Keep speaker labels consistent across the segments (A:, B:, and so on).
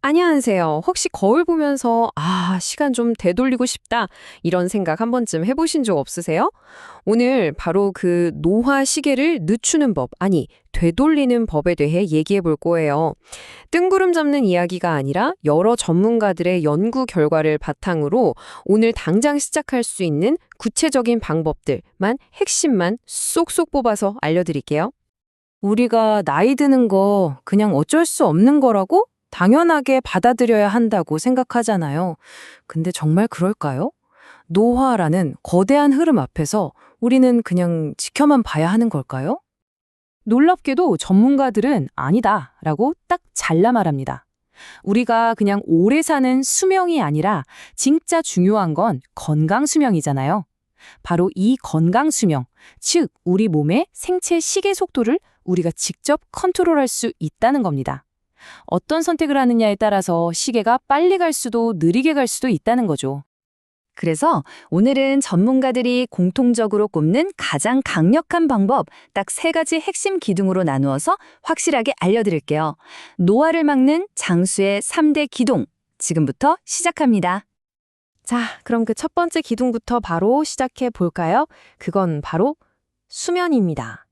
A: 안녕하세요. 혹시 거울 보면서 시간 좀 되돌리고 싶다 이런 생각 한 번쯤 해보신 적 없으세요? 오늘 바로 그 노화 시계를 늦추는 법, 아니 되돌리는 법에 대해 얘기해 볼 거예요. 뜬구름 잡는 이야기가 아니라 여러 전문가들의 연구 결과를 바탕으로 오늘 당장 시작할 수 있는 구체적인 방법들만 핵심만 쏙쏙 뽑아서 알려드릴게요. 우리가 나이 드는 거 그냥 어쩔 수 없는 거라고 당연하게 받아들여야 한다고 생각하잖아요. 근데 정말 그럴까요? 노화라는 거대한 흐름 앞에서 우리는 그냥 지켜만 봐야 하는 걸까요? 놀랍게도 전문가들은 아니다라고 딱 잘라 말합니다. 우리가 그냥 오래 사는 수명이 아니라 진짜 중요한 건 건강 수명이잖아요. 바로 이 건강 수명, 즉 우리 몸의 생체 시계 속도를 우리가 직접 컨트롤할 수 있다는 겁니다. 어떤 선택을 하느냐에 따라서 시계가 빨리 갈 수도 느리게 갈 수도 있다는 거죠. 그래서 오늘은 전문가들이 공통적으로 꼽는 가장 강력한 방법 딱 세 가지 핵심 기둥으로 나누어서 확실하게 알려드릴게요. 노화를 막는 장수의 3대 기둥, 지금부터 시작합니다. 자, 그럼 그 첫 번째 기둥부터 바로 시작해 볼까요? 그건 바로 수면입니다.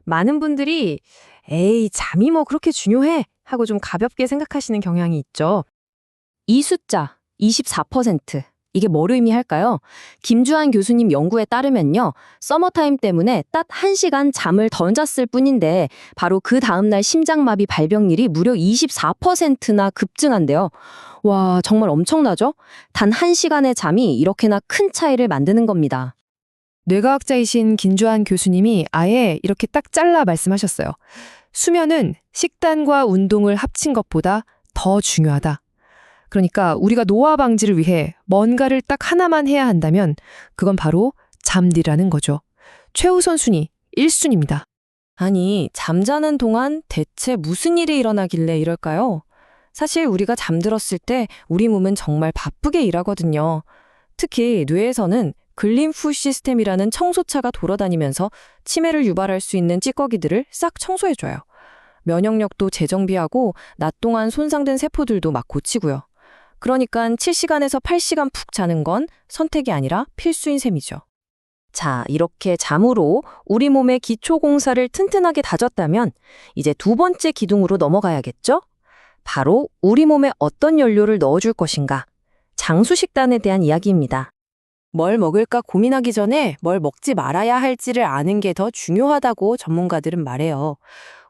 A: 많은 분들이 에이, 잠이 뭐 그렇게 중요해? 하고 좀 가볍게 생각하시는 경향이 있죠. 이 숫자, 24%. 이게 뭘 의미할까요? 김주한 교수님 연구에 따르면요. 서머타임 때문에 딱 1시간 잠을 덜 잤을 뿐인데 바로 그 다음날 심장마비 발병률이 무려 24%나 급증한대요. 와, 정말 엄청나죠? 단 1시간의 잠이 이렇게나 큰 차이를 만드는 겁니다. 뇌과학자이신 김주한 교수님이 아예 이렇게 딱 잘라 말씀하셨어요. 수면은 식단과 운동을 합친 것보다 더 중요하다. 그러니까 우리가 노화 방지를 위해 뭔가를 딱 하나만 해야 한다면 그건 바로 잠들이라는 거죠. 최우선 순위 1순위입니다. 아니, 잠자는 동안 대체 무슨 일이 일어나길래 이럴까요? 사실 우리가 잠들었을 때 우리 몸은 정말 바쁘게 일하거든요. 특히 뇌에서는 글림프 시스템이라는 청소차가 돌아다니면서 치매를 유발할 수 있는 찌꺼기들을 싹 청소해줘요. 면역력도 재정비하고 낮 동안 손상된 세포들도 막 고치고요. 그러니까 7시간에서 8시간 푹 자는 건 선택이 아니라 필수인 셈이죠. 자, 이렇게 잠으로 우리 몸의 기초 공사를 튼튼하게 다졌다면 이제 두 번째 기둥으로 넘어가야겠죠? 바로 우리 몸에 어떤 연료를 넣어줄 것인가? 장수 식단에 대한 이야기입니다. 뭘 먹을까 고민하기 전에 뭘 먹지 말아야 할지를 아는 게 더 중요하다고 전문가들은 말해요.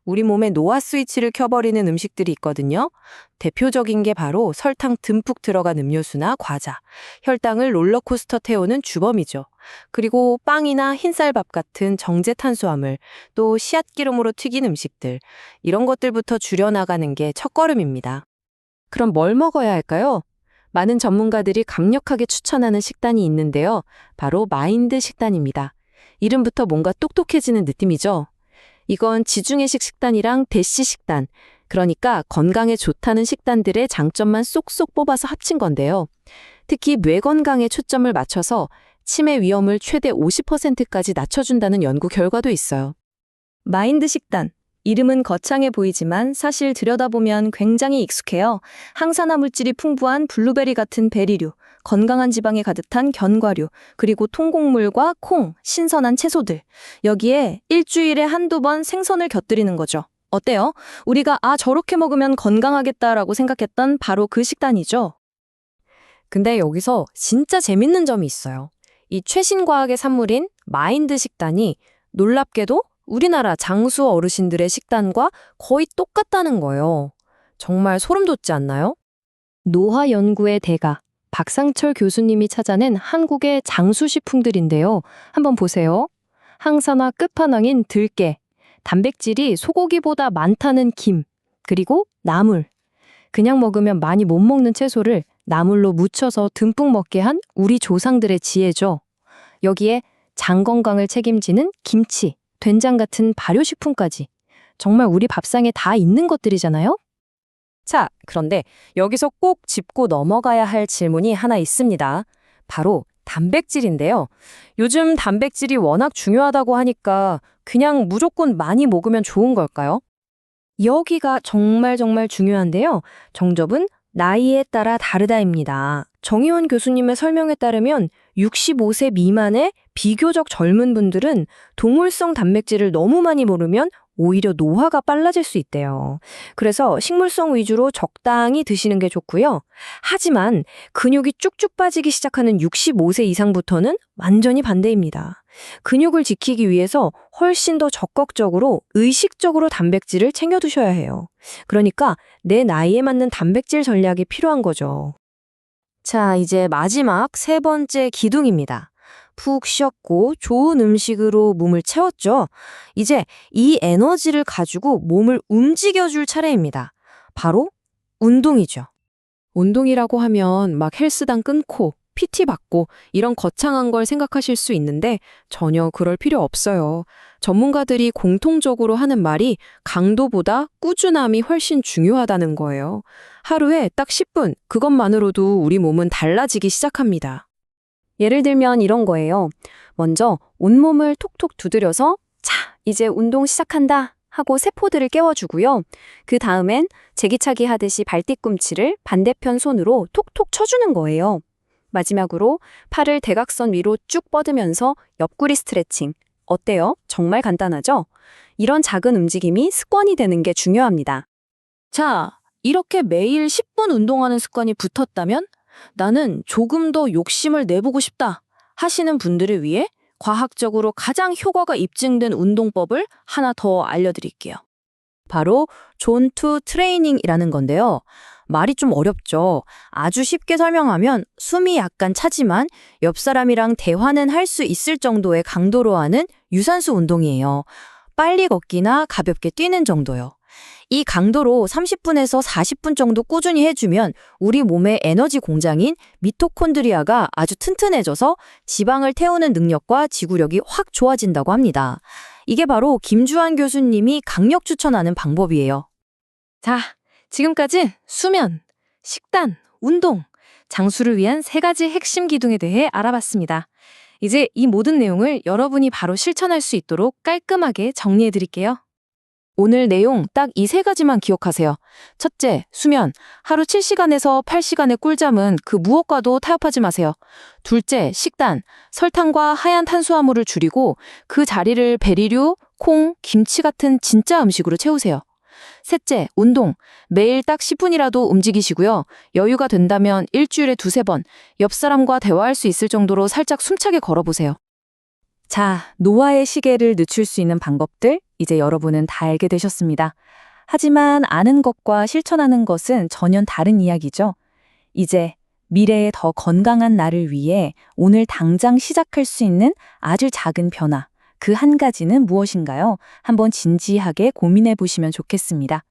A: 우리 몸에 노화 스위치를 켜버리는 음식들이 있거든요. 대표적인 게 바로 설탕 듬뿍 들어간 음료수나 과자, 혈당을 롤러코스터 태우는 주범이죠. 그리고 빵이나 흰쌀밥 같은 정제 탄수화물, 또 씨앗기름으로 튀긴 음식들, 이런 것들부터 줄여나가는 게 첫걸음입니다. 그럼 뭘 먹어야 할까요? 많은 전문가들이 강력하게 추천하는 식단이 있는데요. 바로 마인드 식단입니다. 이름부터 뭔가 똑똑해지는 느낌이죠. 이건 지중해식 식단이랑 대시 식단, 그러니까 건강에 좋다는 식단들의 장점만 쏙쏙 뽑아서 합친 건데요. 특히 뇌 건강에 초점을 맞춰서 치매 위험을 최대 50%까지 낮춰준다는 연구 결과도 있어요. 마인드 식단. 이름은 거창해 보이지만 사실 들여다보면 굉장히 익숙해요. 항산화 물질이 풍부한 블루베리 같은 베리류, 건강한 지방이 가득 찬 견과류, 그리고 통곡물과 콩, 신선한 채소들. 여기에 일주일에 한두 번 생선을 곁들이는 거죠. 어때요? 우리가 저렇게 먹으면 건강하겠다라고 생각했던 바로 그 식단이죠. 근데 여기서 진짜 재밌는 점이 있어요. 이 최신 과학의 산물인 마인드 식단이 놀랍게도 우리나라 장수 어르신들의 식단과 거의 똑같다는 거예요. 정말 소름 돋지 않나요? 노화 연구의 대가, 박상철 교수님이 찾아낸 한국의 장수식품들인데요. 한번 보세요. 항산화 끝판왕인 들깨, 단백질이 소고기보다 많다는 김, 그리고 나물. 그냥 먹으면 많이 못 먹는 채소를 나물로 무쳐서 듬뿍 먹게 한 우리 조상들의 지혜죠. 여기에 장 건강을 책임지는 김치, 된장 같은 발효식품까지. 정말 우리 밥상에 다 있는 것들이잖아요? 자, 그런데 여기서 꼭 짚고 넘어가야 할 질문이 하나 있습니다. 바로 단백질인데요. 요즘 단백질이 워낙 중요하다고 하니까 그냥 무조건 많이 먹으면 좋은 걸까요? 여기가 정말 중요한데요. 정답은
B: 나이에 따라 다르다입니다. 정의원 교수님의 설명에 따르면 65세 미만의 비교적 젊은 분들은 동물성 단백질을 너무 많이 모르면 오히려 노화가 빨라질 수 있대요. 그래서 식물성 위주로 적당히 드시는 게 좋고요. 하지만 근육이 쭉쭉 빠지기 시작하는 65세 이상부터는 완전히 반대입니다. 근육을 지키기 위해서 훨씬 더 적극적으로 의식적으로 단백질을 챙겨 두셔야 해요. 그러니까 내 나이에 맞는 단백질 전략이 필요한 거죠. 자, 이제 마지막 세 번째 기둥입니다. 푹 쉬었고 좋은 음식으로 몸을 채웠죠. 이제 이 에너지를 가지고 몸을 움직여줄 차례입니다. 바로 운동이죠.
A: 운동이라고 하면 막 헬스장 끊고 PT 받고 이런 거창한 걸 생각하실 수 있는데 전혀 그럴 필요 없어요. 전문가들이 공통적으로 하는 말이 강도보다 꾸준함이 훨씬 중요하다는 거예요. 하루에 딱 10분, 그것만으로도 우리 몸은 달라지기 시작합니다.
B: 예를 들면 이런 거예요. 먼저 온몸을 톡톡 두드려서 자, 이제 운동 시작한다 하고 세포들을 깨워주고요. 그 다음엔 제기차기 하듯이 발뒤꿈치를 반대편 손으로 톡톡 쳐주는 거예요. 마지막으로 팔을 대각선 위로 쭉 뻗으면서 옆구리 스트레칭. 어때요? 정말 간단하죠? 이런 작은 움직임이 습관이 되는 게 중요합니다. 자, 이렇게 매일 10분 운동하는 습관이 붙었다면 나는 조금 더 욕심을 내보고 싶다 하시는 분들을 위해 과학적으로 가장 효과가 입증된 운동법을 하나 더 알려드릴게요. 바로 존2 트레이닝이라는 건데요. 말이 좀 어렵죠. 아주 쉽게 설명하면 숨이 약간 차지만 옆 사람이랑 대화는 할 수 있을 정도의 강도로 하는 유산소 운동이에요. 빨리 걷기나 가볍게 뛰는 정도요. 이 강도로 30분에서 40분 정도 꾸준히 해주면 우리 몸의 에너지 공장인 미토콘드리아가 아주 튼튼해져서 지방을 태우는 능력과 지구력이 확 좋아진다고 합니다. 이게 바로 김주환 교수님이 강력 추천하는 방법이에요. 자, 지금까지 수면, 식단, 운동, 장수를 위한 3가지 핵심 기둥에 대해 알아봤습니다. 이제 이 모든 내용을 여러분이 바로 실천할 수 있도록 깔끔하게 정리해 드릴게요. 오늘 내용 딱 이 3가지만 기억하세요. 첫째, 수면. 하루 7시간에서 8시간의 꿀잠은 그 무엇과도 타협하지 마세요. 둘째, 식단. 설탕과 하얀 탄수화물을 줄이고 그 자리를 베리류, 콩, 김치 같은 진짜 음식으로 채우세요. 셋째, 운동. 매일 딱 10분이라도 움직이시고요. 여유가 된다면 일주일에 2-3번 옆 사람과 대화할 수 있을 정도로 살짝 숨차게 걸어보세요. 자, 노화의 시계를 늦출 수 있는 방법들 이제 여러분은 다 알게 되셨습니다. 하지만 아는 것과 실천하는 것은 전혀 다른 이야기죠. 이제 미래의 더 건강한 나를 위해 오늘 당장 시작할 수 있는 아주 작은 변화, 그 한 가지는 무엇인가요? 한번 진지하게 고민해 보시면 좋겠습니다.